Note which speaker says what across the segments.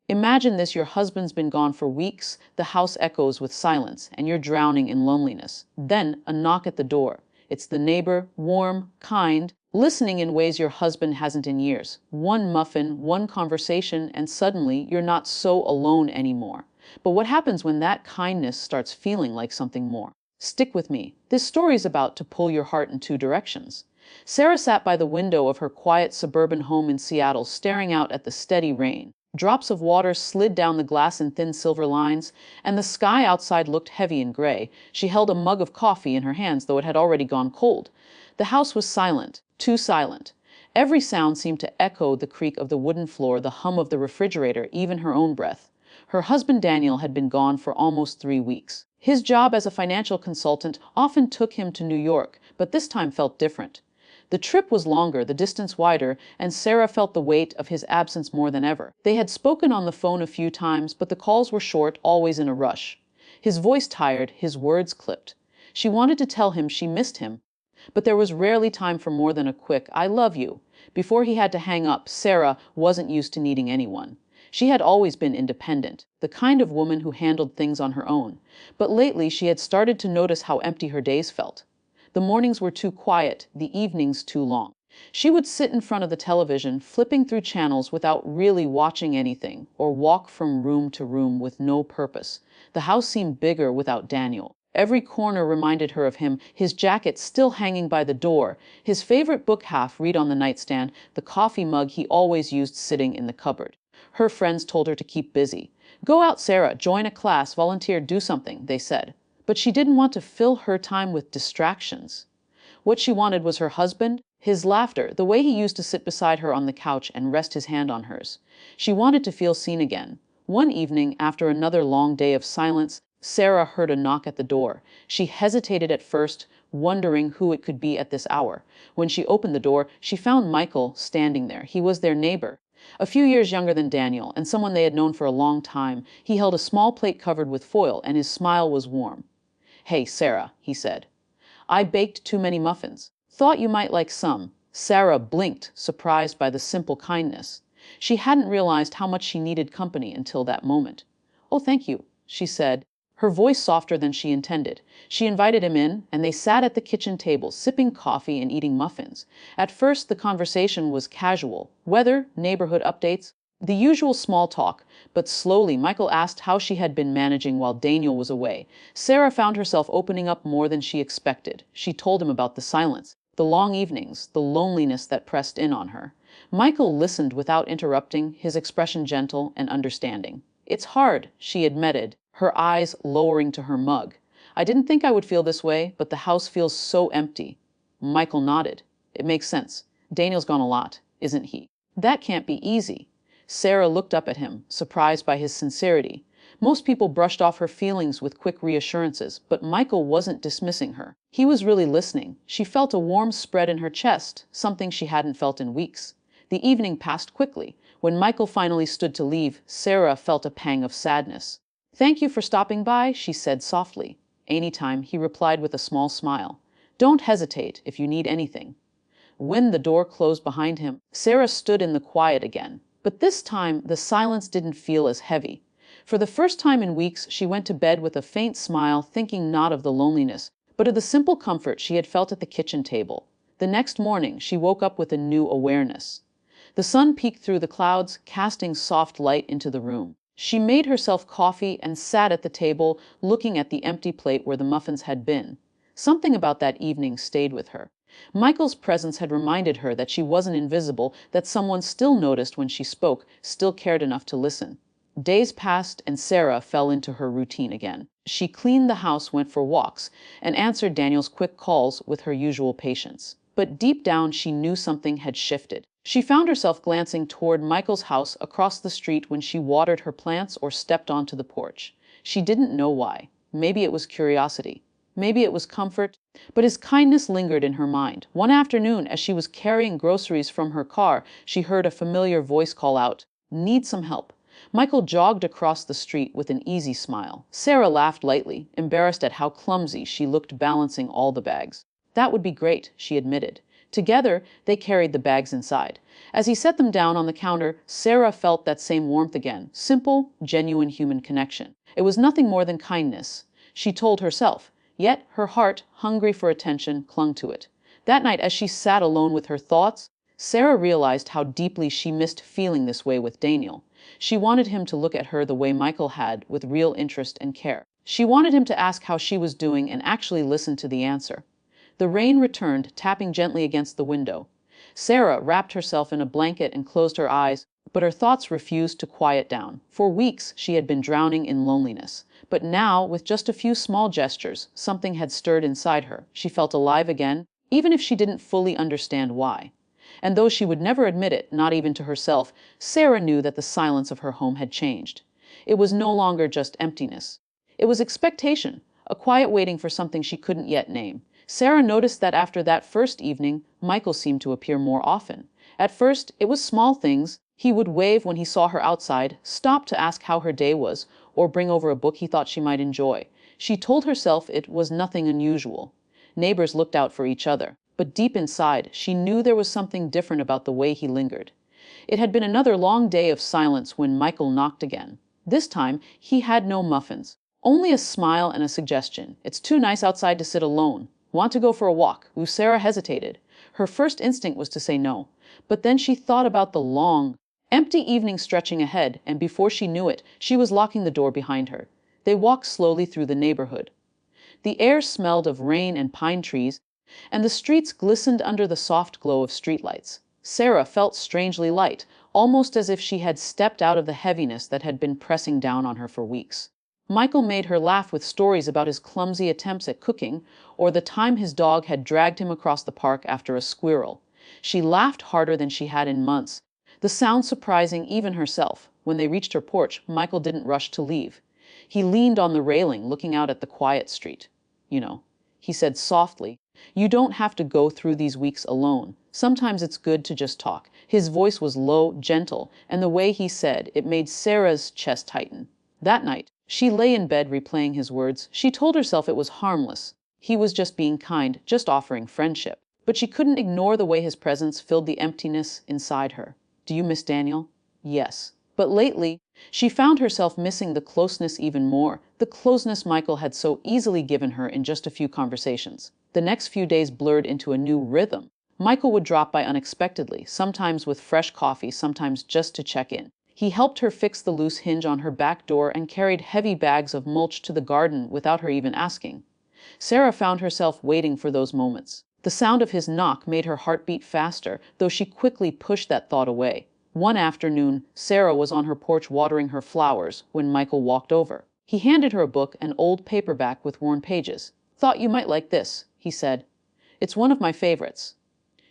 Speaker 1: Imagine this: your husband's been gone for weeks, the house echoes with silence, and you're drowning in loneliness. Then, a knock at the door. It's the neighbor, warm, kind, listening in ways your husband hasn't in years. One muffin, one conversation, and suddenly you're not so alone anymore. But what happens when that kindness starts feeling like something more? Stick with me. This story's about to pull your heart in two directions. Sarah sat by the window of her quiet suburban home in Seattle, staring out at the steady rain. Drops of water slid down the glass in thin silver lines, and the sky outside looked heavy and gray. She held a mug of coffee in her hands, though it had already gone cold. The house was silent, too silent. Every sound seemed to echo: the creak of the wooden floor, the hum of the refrigerator, even her own breath. Her husband Daniel had been gone for almost 3 weeks. His job as a financial consultant often took him to New York, but this time felt different. The trip was longer, the distance wider, and Sarah felt the weight of his absence more than ever. They had spoken on the phone a few times, but the calls were short, always in a rush. His voice tired, his words clipped. She wanted to tell him she missed him, but there was rarely time for more than a quick "I love you." Before he had to hang up, Sarah wasn't used to needing anyone. She had always been independent, the kind of woman who handled things on her own. But lately she had started to notice how empty her days felt. The mornings were too quiet, the evenings too long. She would sit in front of the television, flipping through channels without really watching anything, or walk from room to room with no purpose. The house seemed bigger without Daniel. Every corner reminded her of him, his jacket still hanging by the door, his favorite book half read on the nightstand, the coffee mug he always used sitting in the cupboard. Her friends told her to keep busy. "Go out, Sarah, join a class, volunteer, do something," they said. But she didn't want to fill her time with distractions. What she wanted was her husband, his laughter, the way he used to sit beside her on the couch and rest his hand on hers. She wanted to feel seen again. One evening, after another long day of silence, Sarah heard a knock at the door. She hesitated at first, wondering who it could be at this hour. When she opened the door, she found Michael standing there. He was their neighbor, a few years younger than Daniel, and someone they had known for a long time. He held a small plate covered with foil, and his smile was warm. "Hey, Sarah," he said. "I baked too many muffins. Thought you might like some." Sarah blinked, surprised by the simple kindness. She hadn't realized how much she needed company until that moment. "Oh, thank you," she said, her voice softer than she intended. She invited him in, and they sat at the kitchen table, sipping coffee and eating muffins. At first, the conversation was casual: weather, neighborhood updates, the usual small talk. But slowly, Michael asked how she had been managing while Daniel was away. Sarah found herself opening up more than she expected. She told him about the silence, the long evenings, the loneliness that pressed in on her. Michael listened without interrupting, his expression gentle and understanding. "It's hard," she admitted, her eyes lowering to her mug. "I didn't think I would feel this way, but the house feels so empty." Michael nodded. "It makes sense. Daniel's gone a lot, isn't he? That can't be easy." Sarah looked up at him, surprised by his sincerity. Most people brushed off her feelings with quick reassurances, but Michael wasn't dismissing her. He was really listening. She felt a warm spread in her chest, something she hadn't felt in weeks. The evening passed quickly. When Michael finally stood to leave, Sarah felt a pang of sadness. "Thank you for stopping by," she said softly. "Anytime," he replied with a small smile. "Don't hesitate if you need anything." When the door closed behind him, Sarah stood in the quiet again. But this time, the silence didn't feel as heavy. For the first time in weeks, she went to bed with a faint smile, thinking not of the loneliness, but of the simple comfort she had felt at the kitchen table. The next morning, she woke up with a new awareness. The sun peeked through the clouds, casting soft light into the room. She made herself coffee and sat at the table, looking at the empty plate where the muffins had been. Something about that evening stayed with her. Michael's presence had reminded her that she wasn't invisible, that someone still noticed when she spoke, still cared enough to listen. Days passed, and Sarah fell into her routine again. She cleaned the house, went for walks, and answered Daniel's quick calls with her usual patience. But deep down, she knew something had shifted. She found herself glancing toward Michael's house across the street when she watered her plants or stepped onto the porch. She didn't know why. Maybe it was curiosity. Maybe it was comfort, but his kindness lingered in her mind. One afternoon, as she was carrying groceries from her car, she heard a familiar voice call out, "Need some help?" Michael jogged across the street with an easy smile. Sarah laughed lightly, embarrassed at how clumsy she looked balancing all the bags. "That would be great," she admitted. Together, they carried the bags inside. As he set them down on the counter, Sarah felt that same warmth again. Simple, genuine human connection. It was nothing more than kindness, she told herself. Yet her heart, hungry for attention, clung to it. That night, as she sat alone with her thoughts, Sarah realized how deeply she missed feeling this way with Daniel. She wanted him to look at her the way Michael had, with real interest and care. She wanted him to ask how she was doing and actually listen to the answer. The rain returned, tapping gently against the window. Sarah wrapped herself in a blanket and closed her eyes, but her thoughts refused to quiet down. For weeks, she had been drowning in loneliness. But now, with just a few small gestures, something had stirred inside her. She felt alive again, even if she didn't fully understand why. And though she would never admit it, not even to herself, Sarah knew that the silence of her home had changed. It was no longer just emptiness. It was expectation, a quiet waiting for something she couldn't yet name. Sarah noticed that after that first evening, Michael seemed to appear more often. At first, it was small things. He would wave when he saw her outside, stop to ask how her day was, or bring over a book he thought she might enjoy. She told herself it was nothing unusual. Neighbors looked out for each other. But deep inside, she knew there was something different about the way he lingered. It had been another long day of silence when Michael knocked again. This time, he had no muffins. Only a smile and a suggestion. "It's too nice outside to sit alone. Want to go for a walk?" Sarah hesitated. Her first instinct was to say no. But then she thought about the long, empty evening stretching ahead, and before she knew it, she was locking the door behind her. They walked slowly through the neighborhood. The air smelled of rain and pine trees, and the streets glistened under the soft glow of streetlights. Sarah felt strangely light, almost as if she had stepped out of the heaviness that had been pressing down on her for weeks. Michael made her laugh with stories about his clumsy attempts at cooking, or the time his dog had dragged him across the park after a squirrel. She laughed harder than she had in months, the sound surprising even herself. When they reached her porch, Michael didn't rush to leave. He leaned on the railing, looking out at the quiet street. He said softly, "You don't have to go through these weeks alone. Sometimes it's good to just talk." His voice was low, gentle, and the way he said it made Sarah's chest tighten. That night, she lay in bed replaying his words. She told herself it was harmless. He was just being kind, just offering friendship. But she couldn't ignore the way his presence filled the emptiness inside her. "Do you miss Daniel?" "Yes." But lately, she found herself missing the closeness even more, the closeness Michael had so easily given her in just a few conversations. The next few days blurred into a new rhythm. Michael would drop by unexpectedly, sometimes with fresh coffee, sometimes just to check in. He helped her fix the loose hinge on her back door and carried heavy bags of mulch to the garden without her even asking. Sarah found herself waiting for those moments. The sound of his knock made her heart beat faster, though she quickly pushed that thought away. One afternoon, Sarah was on her porch watering her flowers when Michael walked over. He handed her a book, an old paperback with worn pages. "Thought you might like this," he said. "It's one of my favorites."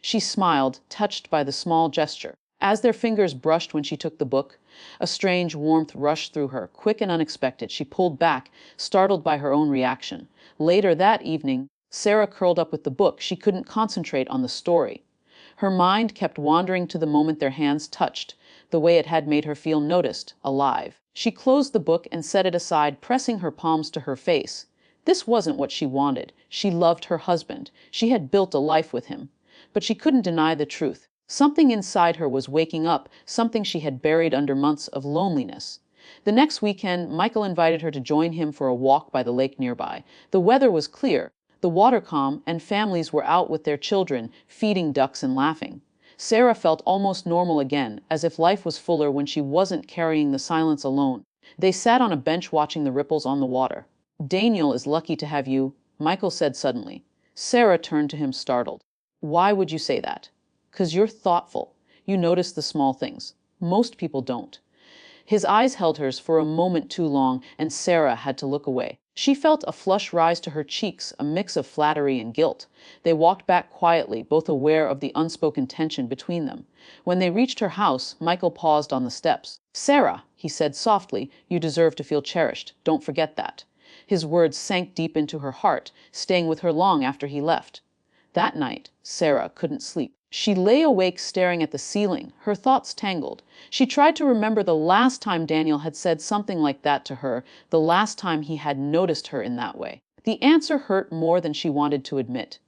Speaker 1: She smiled, touched by the small gesture. As their fingers brushed when she took the book, a strange warmth rushed through her, quick and unexpected. She pulled back, startled by her own reaction. Later that evening, Sarah curled up with the book. She couldn't concentrate on the story. Her mind kept wandering to the moment their hands touched, the way it had made her feel noticed, alive. She closed the book and set it aside, pressing her palms to her face. This wasn't what she wanted. She loved her husband. She had built a life with him. But she couldn't deny the truth. Something inside her was waking up, something she had buried under months of loneliness. The next weekend, Michael invited her to join him for a walk by the lake nearby. The weather was clear, the water calm, and families were out with their children, feeding ducks and laughing. Sarah felt almost normal again, as if life was fuller when she wasn't carrying the silence alone. They sat on a bench watching the ripples on the water. "Daniel is lucky to have you," Michael said suddenly. Sarah turned to him startled. "Why would you say that?" "'Cause you're thoughtful. You notice the small things. Most people don't." His eyes held hers for a moment too long, and Sarah had to look away. She felt a flush rise to her cheeks, a mix of flattery and guilt. They walked back quietly, both aware of the unspoken tension between them. When they reached her house, Michael paused on the steps. "Sarah," he said softly, "you deserve to feel cherished. Don't forget that." His words sank deep into her heart, staying with her long after he left. That night, Sarah couldn't sleep. She lay awake staring at the ceiling, her thoughts tangled. She tried to remember the last time Daniel had said something like that to her, the last time he had noticed her in that way. The answer hurt more than she wanted to admit.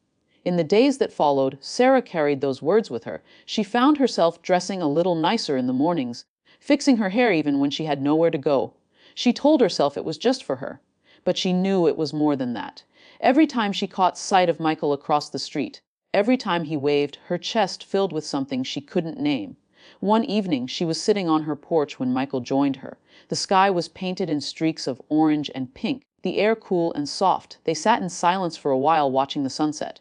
Speaker 1: In the days that followed, Sarah carried those words with her. She found herself dressing a little nicer in the mornings, fixing her hair even when she had nowhere to go. She told herself it was just for her, but she knew it was more than that. Every time she caught sight of Michael across the street, every time he waved, her chest filled with something she couldn't name. One evening, she was sitting on her porch when Michael joined her. The sky was painted in streaks of orange and pink, the air cool and soft. They sat in silence for a while watching the sunset.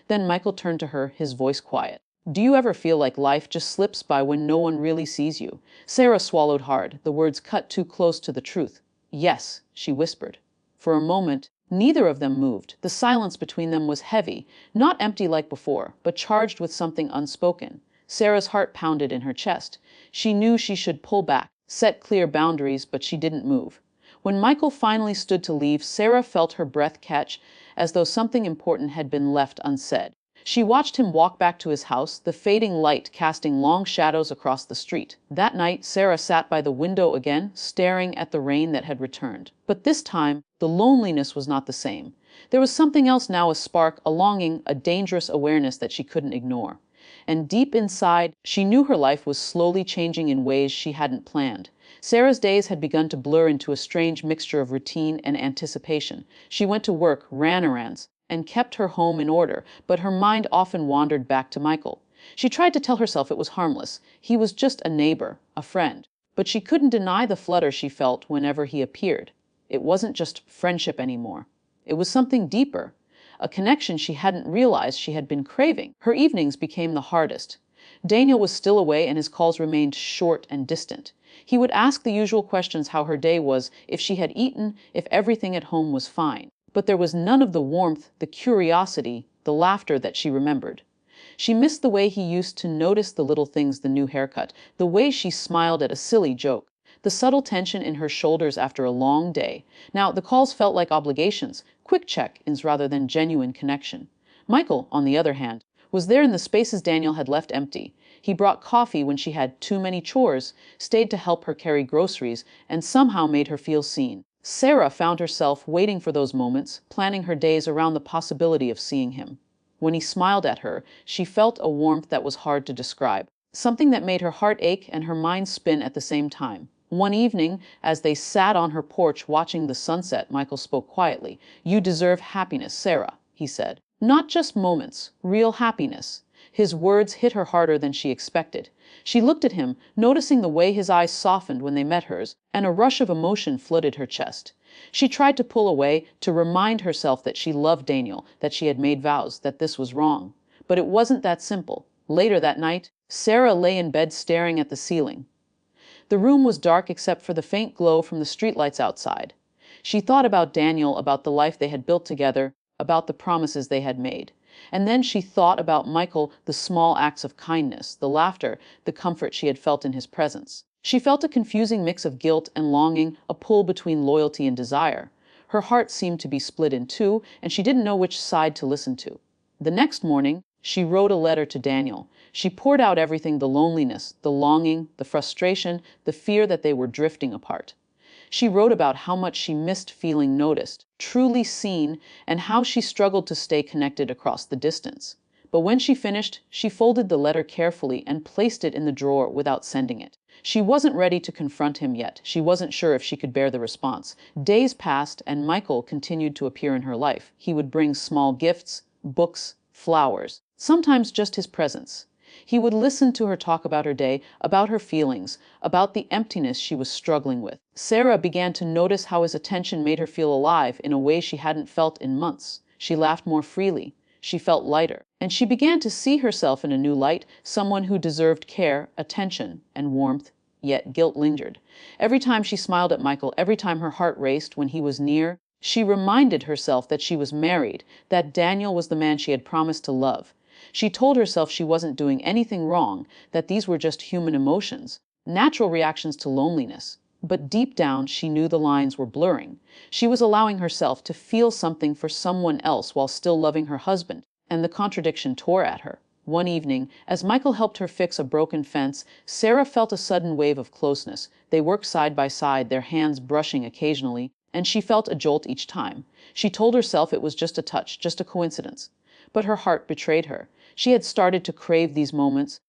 Speaker 1: Then Michael turned to her, his voice quiet. Do you ever feel like life just slips by when no one really sees you? Sarah swallowed hard, the words cut too close to the truth. Yes, she whispered. For a moment, neither of them moved. The silence between them was heavy, not empty like before, but charged with something unspoken. Sarah's heart pounded in her chest. She knew she should pull back, set clear boundaries, but she didn't move. When Michael finally stood to leave, Sarah felt her breath catch, as though something important had been left unsaid. She watched him walk back to his house, the fading light casting long shadows across the street. That night, Sarah sat by the window again, staring at the rain that had returned. But this time, the loneliness was not the same. There was something else now, a spark, a longing, a dangerous awareness that she couldn't ignore. And deep inside, she knew her life was slowly changing in ways she hadn't planned. Sarah's days had begun to blur into a strange mixture of routine and anticipation. She went to work, ran errands, and kept her home in order, but her mind often wandered back to Michael. She tried to tell herself it was harmless. He was just a neighbor, a friend. But she couldn't deny the flutter she felt whenever he appeared. It wasn't just friendship anymore. It was something deeper, a connection she hadn't realized she had been craving. Her evenings became the hardest. Daniel was still away and his calls remained short and distant. He would ask the usual questions: how her day was, if she had eaten, if everything at home was fine. But there was none of the warmth, the curiosity, the laughter that she remembered. She missed the way he used to notice the little things: the new haircut, the way she smiled at a silly joke, the subtle tension in her shoulders after a long day. Now, the calls felt like obligations, quick check-ins rather than genuine connection. Michael, on the other hand, was there in the spaces Daniel had left empty. He brought coffee when she had too many chores, stayed to help her carry groceries, and somehow made her feel seen. Sarah found herself waiting for those moments, planning her days around the possibility of seeing him. When he smiled at her, she felt a warmth that was hard to describe, something that made her heart ache and her mind spin at the same time. One evening, as they sat on her porch watching the sunset, Michael spoke quietly. "You deserve happiness, Sarah," he said. "Not just moments, real happiness." His words hit her harder than she expected. She looked at him, noticing the way his eyes softened when they met hers, and a rush of emotion flooded her chest. She tried to pull away, to remind herself that she loved Daniel, that she had made vows, that this was wrong. But it wasn't that simple. Later that night, Sarah lay in bed staring at the ceiling. The room was dark except for the faint glow from the streetlights outside. She thought about Daniel, about the life they had built together, about the promises they had made. And then she thought about Michael, the small acts of kindness, the laughter, the comfort she had felt in his presence. She felt a confusing mix of guilt and longing, a pull between loyalty and desire. Her heart seemed to be split in two, and she didn't know which side to listen to. The next morning, she wrote a letter to Daniel. She poured out everything: the loneliness, the longing, the frustration, the fear that they were drifting apart. She wrote about how much she missed feeling noticed, truly seen, and how she struggled to stay connected across the distance. But when she finished, she folded the letter carefully and placed it in the drawer without sending it. She wasn't ready to confront him yet. She wasn't sure if she could bear the response. Days passed, and Michael continued to appear in her life. He would bring small gifts, books, flowers, sometimes just his presence. He would listen to her talk about her day, about her feelings, about the emptiness she was struggling with. Sarah began to notice how his attention made her feel alive in a way she hadn't felt in months. She laughed more freely. She felt lighter. And she began to see herself in a new light, someone who deserved care, attention, and warmth, yet guilt lingered. Every time she smiled at Michael, every time her heart raced when he was near, she reminded herself that she was married, that Daniel was the man she had promised to love. She told herself she wasn't doing anything wrong, that these were just human emotions, natural reactions to loneliness. But deep down, she knew the lines were blurring. She was allowing herself to feel something for someone else while still loving her husband, and the contradiction tore at her. One evening, as Michael helped her fix a broken fence, Sarah felt a sudden wave of closeness. They worked side by side, their hands brushing occasionally, and she felt a jolt each time. She told herself it was just a touch, just a coincidence. but her heart betrayed her. She had started to crave these moments,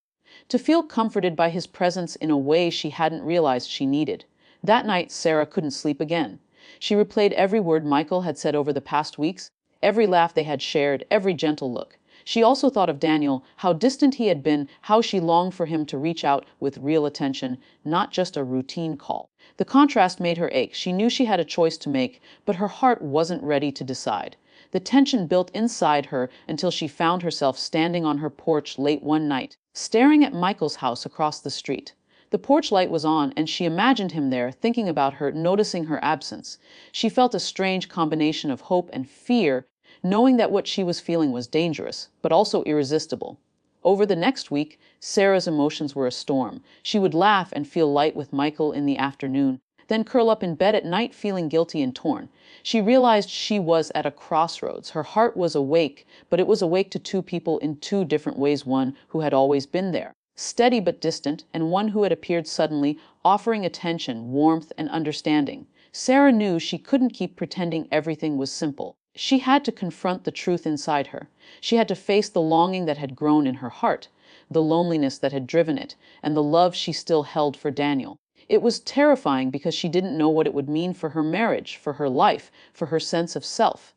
Speaker 1: to feel comforted by his presence in a way she hadn't realized she needed. That night, Sarah couldn't sleep again. She replayed every word Michael had said over the past weeks, every laugh they had shared, every gentle look. She also thought of Daniel, how distant he had been, how she longed for him to reach out with real attention, not just a routine call. The contrast made her ache. She knew she had a choice to make, but her heart wasn't ready to decide. The tension built inside her until she found herself standing on her porch late one night, staring at Michael's house across the street. The porch light was on, and she imagined him there, thinking about her, noticing her absence. She felt a strange combination of hope and fear, knowing that what she was feeling was dangerous, but also irresistible. Over the next week, Sarah's emotions were a storm. She would laugh and feel light with Michael in the afternoon, then curl up in bed at night feeling guilty and torn. She realized she was at a crossroads. Her heart was awake, but it was awake to two people in two different ways, one who had always been there, steady but distant, and one who had appeared suddenly, offering attention, warmth, and understanding. Sarah knew she couldn't keep pretending everything was simple. She had to confront the truth inside her. She had to face the longing that had grown in her heart, the loneliness that had driven it, and the love she still held for Daniel. It was terrifying because she didn't know what it would mean for her marriage, for her life, for her sense of self.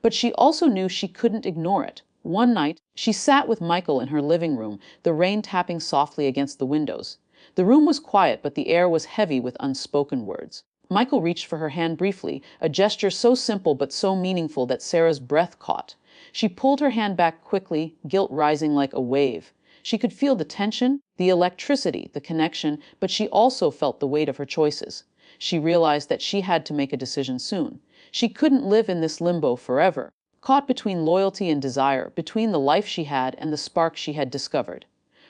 Speaker 1: But she also knew she couldn't ignore it. One night, she sat with Michael in her living room, the rain tapping softly against the windows. The room was quiet, but the air was heavy with unspoken words. Michael reached for her hand briefly, a gesture so simple but so meaningful that Sarah's breath caught. She pulled her hand back quickly, guilt rising like a wave. She could feel the tension, the electricity, the connection, but she also felt the weight of her choices. She realized that she had to make a decision soon. She couldn't live in this limbo forever, caught between loyalty and desire, between the life she had and the spark she had discovered.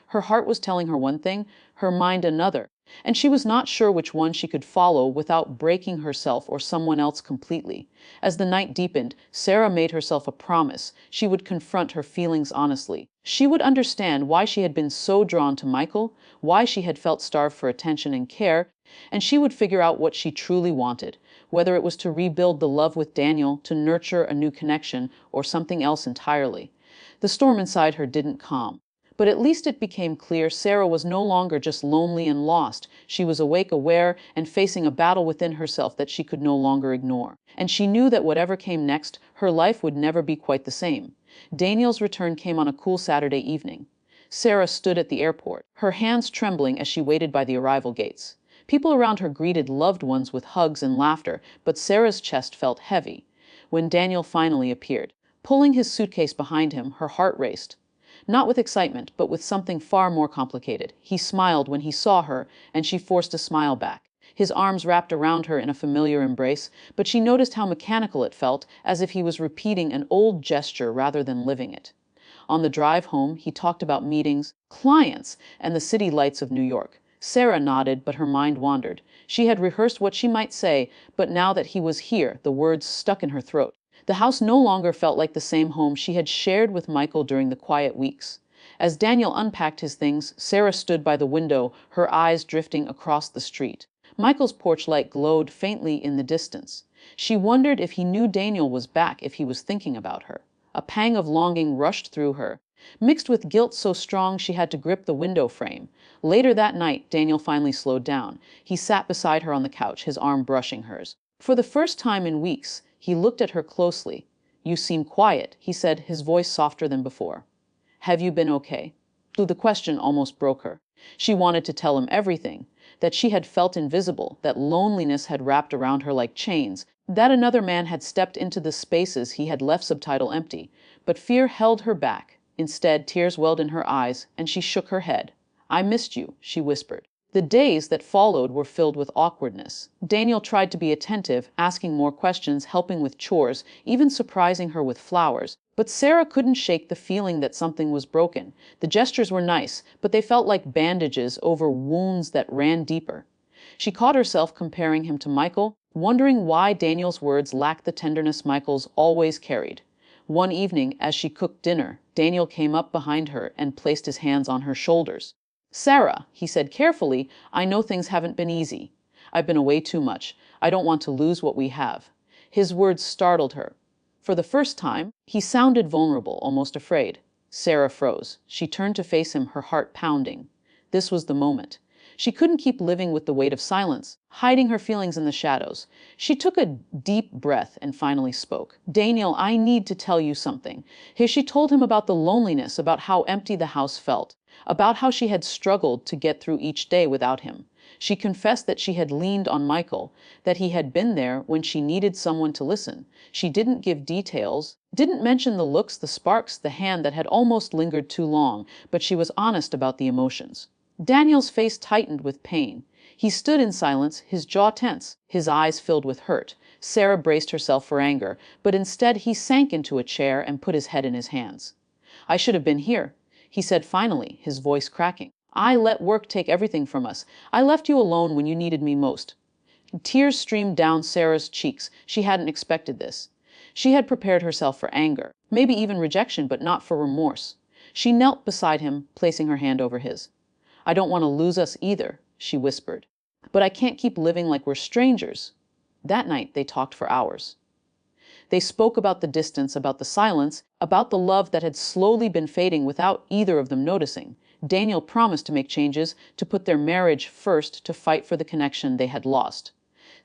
Speaker 1: Her heart was telling her one thing, her mind another, and she was not sure which one she could follow without breaking herself or someone else completely. As the night deepened, Sarah made herself a promise. She would confront her feelings honestly. She would understand why she had been so drawn to Michael, why she had felt starved for attention and care, and she would figure out what she truly wanted, whether it was to rebuild the love with Daniel, to nurture a new connection, or something else entirely. The storm inside her didn't calm. But at least it became clear Sarah was no longer just lonely and lost. She was awake, aware, and facing a battle within herself that she could no longer ignore. And she knew that whatever came next, her life would never be quite the same. Daniel's return came on a cool Saturday evening. Sarah stood at the airport, her hands trembling as she waited by the arrival gates. People around her greeted loved ones with hugs and laughter, but Sarah's chest felt heavy. When Daniel finally appeared, pulling his suitcase behind him, her heart raced. Not with excitement, but with something far more complicated. He smiled when he saw her, and she forced a smile back. His arms wrapped around her in a familiar embrace, but she noticed how mechanical it felt, as if he was repeating an old gesture rather than living it. On the drive home, he talked about meetings, clients, and the city lights of New York. Sarah nodded, but her mind wandered. She had rehearsed what she might say, but now that he was here, the words stuck in her throat. The house no longer felt like the same home she had shared with Michael during the quiet weeks. As Daniel unpacked his things, Sarah stood by the window, her eyes drifting across the street. Michael's porch light glowed faintly in the distance. She wondered if he knew Daniel was back, if he was thinking about her. A pang of longing rushed through her, mixed with guilt so strong she had to grip the window frame. Later that night, Daniel finally slowed down. He sat beside her on the couch, his arm brushing hers. For the first time in weeks, he looked at her closely. "You seem quiet," he said, his voice softer than before. "Have you been okay?" The question almost broke her. She wanted to tell him everything, that she had felt invisible, that loneliness had wrapped around her like chains, that another man had stepped into the spaces he had left subtitle empty. But fear held her back. Instead, tears welled in her eyes, and she shook her head. "I missed you," she whispered. The days that followed were filled with awkwardness. Daniel tried to be attentive, asking more questions, helping with chores, even surprising her with flowers. But Sarah couldn't shake the feeling that something was broken. The gestures were nice, but they felt like bandages over wounds that ran deeper. She caught herself comparing him to Michael, wondering why Daniel's words lacked the tenderness Michael's always carried. One evening, as she cooked dinner, Daniel came up behind her and placed his hands on her shoulders. "Sarah," he said carefully, "I know things haven't been easy. I've been away too much. I don't want to lose what we have." His words startled her. For the first time, he sounded vulnerable, almost afraid. Sarah froze. She turned to face him, her heart pounding. This was the moment. She couldn't keep living with the weight of silence, hiding her feelings in the shadows. She took a deep breath and finally spoke. "Daniel, I need to tell you something." Here she told him about the loneliness, about how empty the house felt, about how she had struggled to get through each day without him. She confessed that she had leaned on Michael, that he had been there when she needed someone to listen. She didn't give details, didn't mention the looks, the sparks, the hand that had almost lingered too long, but she was honest about the emotions. Daniel's face tightened with pain. He stood in silence, his jaw tense, his eyes filled with hurt. Sarah braced herself for anger, but instead he sank into a chair and put his head in his hands. "I should have been here," he said finally, his voice cracking. "I let work take everything from us. I left you alone when you needed me most." Tears streamed down Sarah's cheeks. She hadn't expected this. She had prepared herself for anger, maybe even rejection, but not for remorse. She knelt beside him, placing her hand over his. "I don't want to lose us either," she whispered. "But I can't keep living like we're strangers." That night they talked for hours. They spoke about the distance, about the silence, about the love that had slowly been fading without either of them noticing. Daniel promised to make changes, to put their marriage first, to fight for the connection they had lost.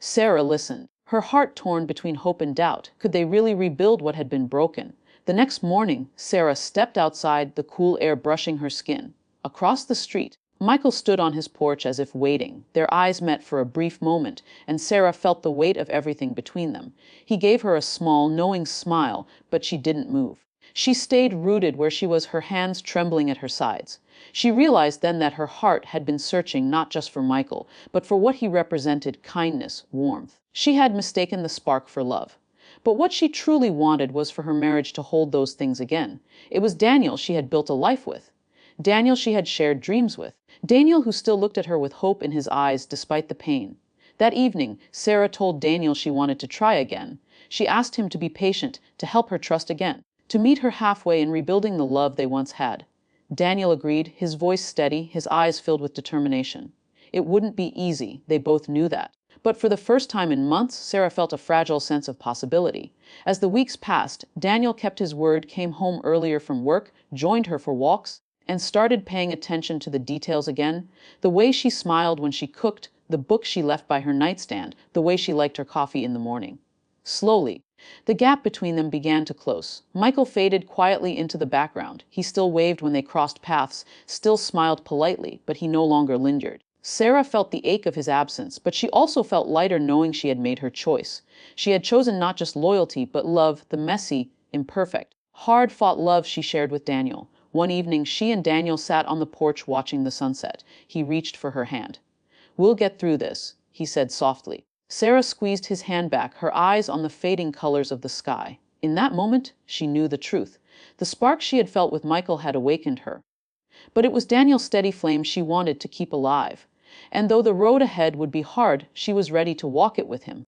Speaker 1: Sarah listened, her heart torn between hope and doubt. Could they really rebuild what had been broken? The next morning, Sarah stepped outside, the cool air brushing her skin. Across the street, Michael stood on his porch as if waiting. Their eyes met for a brief moment, and Sarah felt the weight of everything between them. He gave her a small, knowing smile, but she didn't move. She stayed rooted where she was, her hands trembling at her sides. She realized then that her heart had been searching not just for Michael, but for what he represented: kindness, warmth. She had mistaken the spark for love. But what she truly wanted was for her marriage to hold those things again. It was Daniel she had built a life with. Daniel she had shared dreams with. Daniel who still looked at her with hope in his eyes despite the pain. That evening, Sarah told Daniel she wanted to try again. She asked him to be patient, to help her trust again, to meet her halfway in rebuilding the love they once had. Daniel agreed, his voice steady, his eyes filled with determination. It wouldn't be easy, they both knew that. But for the first time in months, Sarah felt a fragile sense of possibility. As the weeks passed, Daniel kept his word, came home earlier from work, joined her for walks, and started paying attention to the details again. The way she smiled when she cooked, the book she left by her nightstand, the way she liked her coffee in the morning. Slowly, the gap between them began to close. Michael faded quietly into the background. He still waved when they crossed paths, still smiled politely, but he no longer lingered. Sarah felt the ache of his absence, but she also felt lighter knowing she had made her choice. She had chosen not just loyalty, but love, the messy, imperfect, hard-fought love she shared with Daniel. One evening, she and Daniel sat on the porch watching the sunset. He reached for her hand. "We'll get through this," he said softly. Sarah squeezed his hand back, her eyes on the fading colors of the sky. In that moment, she knew the truth. The spark she had felt with Michael had awakened her. But it was Daniel's steady flame she wanted to keep alive. And though the road ahead would be hard, she was ready to walk it with him.